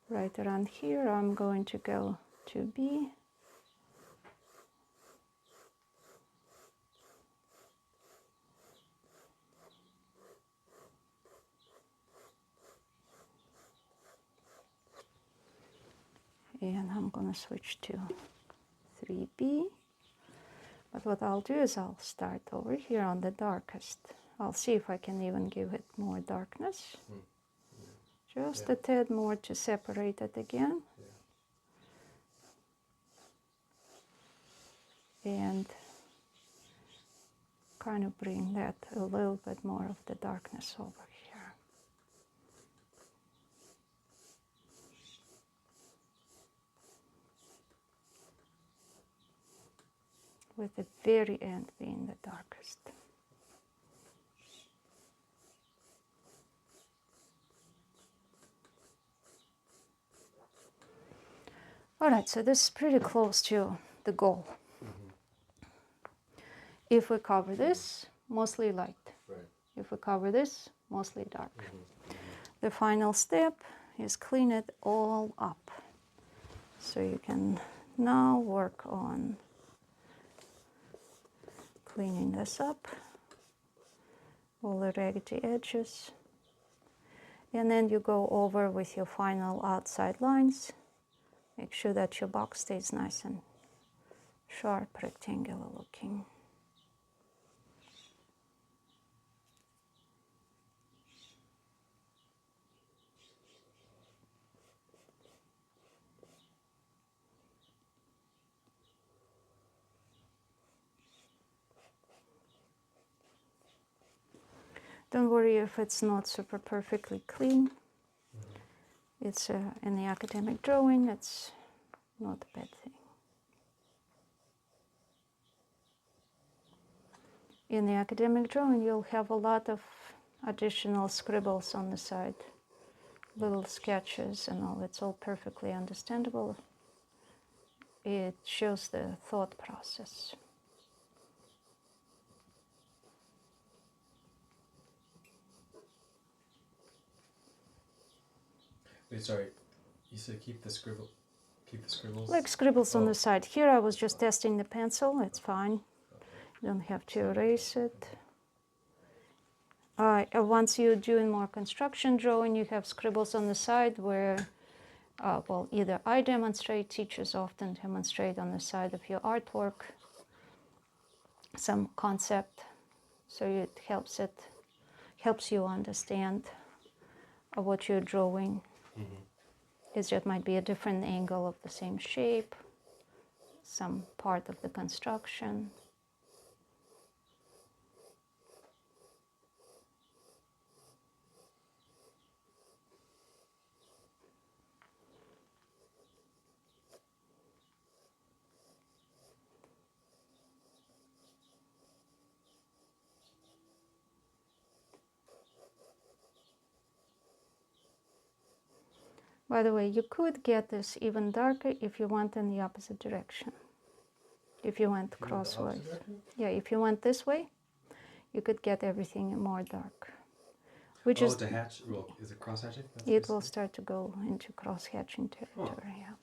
Right around here, I'm going to go to B. going to switch to 3B. But what I'll do is I'll start over here on the darkest. I'll see if I can even give it more darkness. Just a tad more to separate it again. And kind of bring that a little bit more of the darkness over here. With the very end being the darkest. All right, so this is pretty close to the goal. If we cover this, mostly light. Right. If we cover this, mostly dark. The final step is clean it all up. So you can now work on cleaning this up, all the raggedy edges. And then you go over with your final outside lines. Make sure that your box stays nice and sharp, rectangular looking. Don't worry if it's not super perfectly clean. It's in the academic drawing, it's not a bad thing. In the academic drawing, you'll have a lot of additional scribbles on the side, little sketches and all. It's all perfectly understandable. It shows the thought process. Wait, sorry. You said keep the scribbles. Like scribbles on the side. Here I was just testing the pencil. It's fine. You don't have to erase it. Once you're doing more construction drawing, you have scribbles on the side where, well, either I demonstrate, teachers often demonstrate on the side of your artwork some concept, so it helps you understand what you're drawing. It just might be a different angle of the same shape, some part of the construction. By the way, you could get this even darker if you went in the opposite direction. If you went crosswise. Yeah, if you went this way, you could get everything more dark. To hatch? Well, is it cross-hatching? It will start to go into cross-hatching territory, yeah.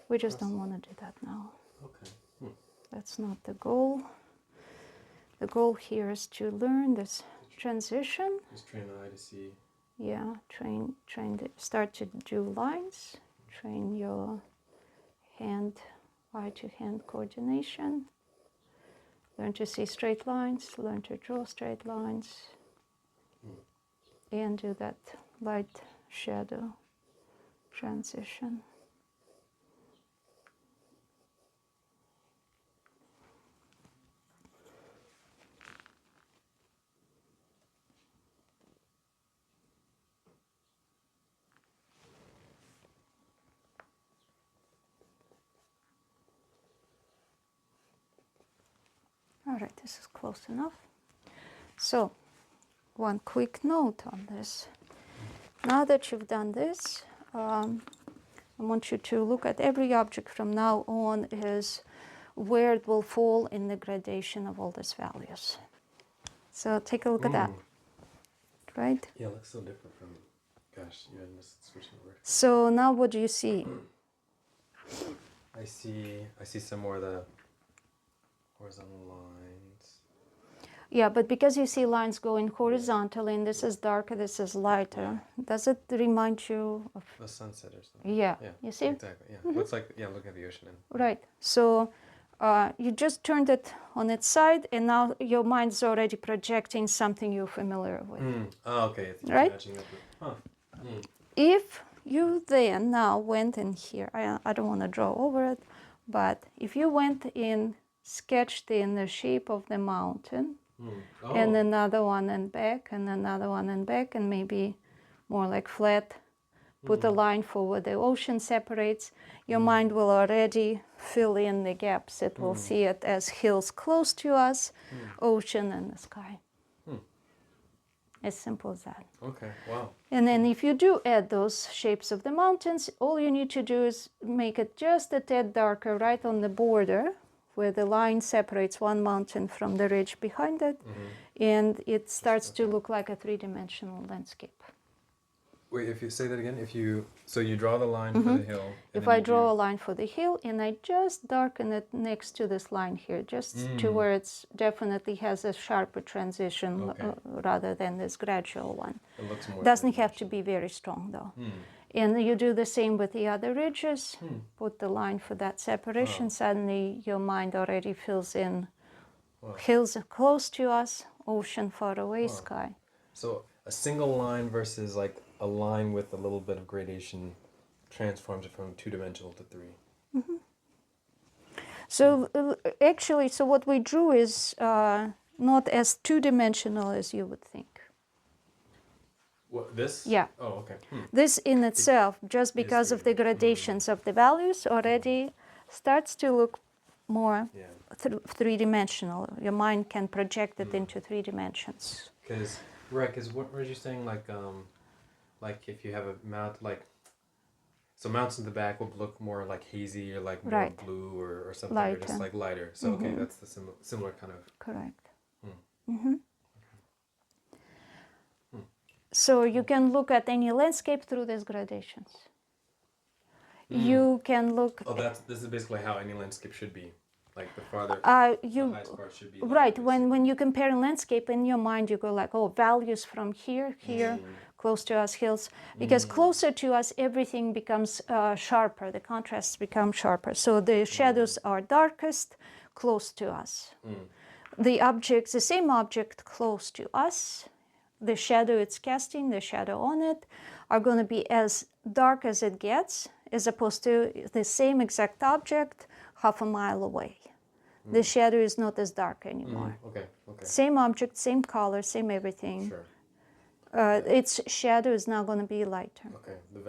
We just don't want to do that now. Okay. That's not the goal. The goal here is to learn this transition. Just train the eye to see. Yeah, start to do lines, train your eye-to-hand coordination, learn to see straight lines, learn to draw straight lines, and do that light-shadow transition. All right, this is close enough. So, one quick note on this. Now that you've done this, I want you to look at every object from now on as where it will fall in the gradation of all these values. So take a look at that, right? Yeah, it looks so different from, gosh, you had just switching over. So now what do you see? I see some more of the horizontal lines. Yeah, but because you see lines going horizontally, and this is darker, this is lighter, does it remind you of a sunset or something? Yeah, Yeah. you see? Exactly. Yeah. Looks like look at the ocean. Right. So you just turned it on its side, and now your mind's already projecting something you're familiar with. Oh, okay. It's Right? matching up with, If you then now went in here, I don't want to draw over it, but if you went in, sketched in the shape of the mountain, and another one and back, and another one and back, and maybe more like flat, put a line for where the ocean separates, your mind will already fill in the gaps. It will see it as hills close to us, ocean, and the sky. As simple as that. Okay, wow. And then if you do add those shapes of the mountains, all you need to do is make it just a tad darker right on the border where the line separates one mountain from the ridge behind it, and it starts to look like a three-dimensional landscape. Wait, if you say that again, so you draw the line for the hill. If I draw a line for the hill and I just darken it next to this line here, just to where it's definitely has a sharper transition rather than this gradual one. It looks more. Doesn't have to be very strong though. And you do the same with the other ridges. Put the line for that separation. Suddenly your mind already fills in hills close to us, ocean far away, sky. So a single line versus like a line with a little bit of gradation transforms it from 2-dimensional to 3. So actually, so what we drew is not as two-dimensional as you would think. What, this? Yeah. Oh, okay. This in itself, just because of the gradations of the values, already starts to look more three-dimensional. Your mind can project it into 3 dimensions. Because what were you saying? Like if you have a mount, so mountains in the back will look more like hazy or like more blue or something, or just like lighter. So okay, that's the similar kind of. Correct. So you can look at any landscape through these gradations. You can look. Oh, this is basically how any landscape should be. Like the farther, the highest part should be. Right. When you compare a landscape in your mind, you go like, oh, values from here, close to us, hills. Because closer to us, everything becomes sharper. The contrasts become sharper. So the shadows are darkest close to us. The same object close to us, the shadow it's casting, the shadow on it, are going to be as dark as it gets, as opposed to the same exact object half a mile away. The shadow is not as dark anymore. Okay. Same object, same color, same everything. Sure. Its shadow is now going to be lighter. Okay. The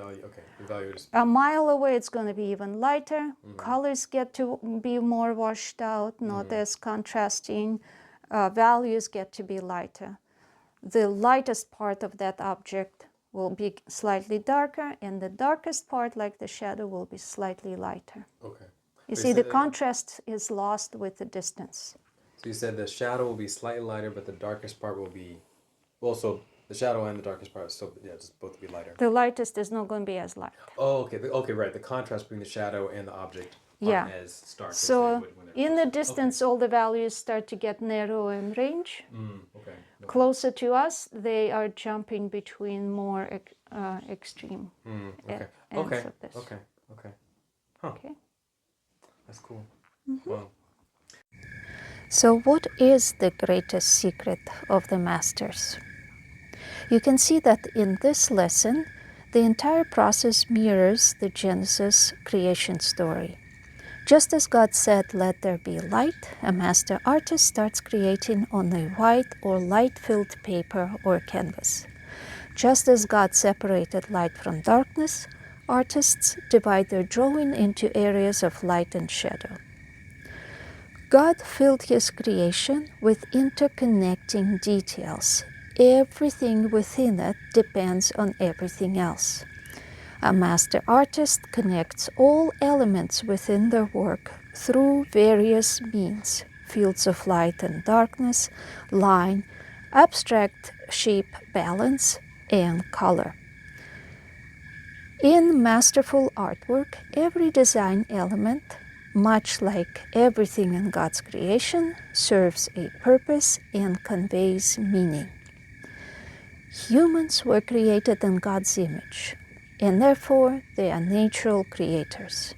value is. A mile away, it's going to be even lighter. Colors get to be more washed out, not as contrasting. Values get to be lighter. The lightest part of that object will be slightly darker, and the darkest part, like the shadow, will be slightly lighter. Okay. You see, the contrast is lost with the distance. So you said the shadow will be slightly lighter, but the darkest part will be, so the shadow and the darkest part, just both be lighter. The lightest is not going to be as light. Oh, okay. Okay, right. The contrast between the shadow and the object aren't as stark as they So would when in the distance, all the values start to get narrow in range. Okay. Closer to us, they are jumping between more extreme ends of this. Okay. Huh. Okay. That's cool. Wow. So what is the greatest secret of the masters? You can see that in this lesson, the entire process mirrors the Genesis creation story. Just as God said, "Let there be light," a master artist starts creating on a white or light-filled paper or canvas. Just as God separated light from darkness, artists divide their drawing into areas of light and shadow. God filled his creation with interconnecting details. Everything within it depends on everything else. A master artist connects all elements within their work through various means: fields of light and darkness, line, abstract shape, balance, and color. In masterful artwork, every design element much like everything in God's creation, serves a purpose and conveys meaning. Humans were created in God's image, and therefore they are natural creators.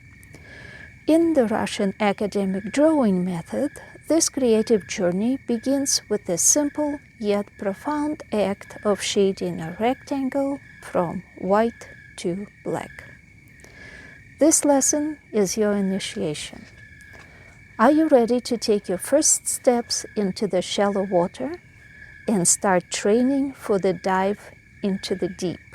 In the Russian academic drawing method, this creative journey begins with a simple yet profound act of shading a rectangle from white to black. This lesson is your initiation. Are you ready to take your first steps into the shallow water and start training for the dive into the deep?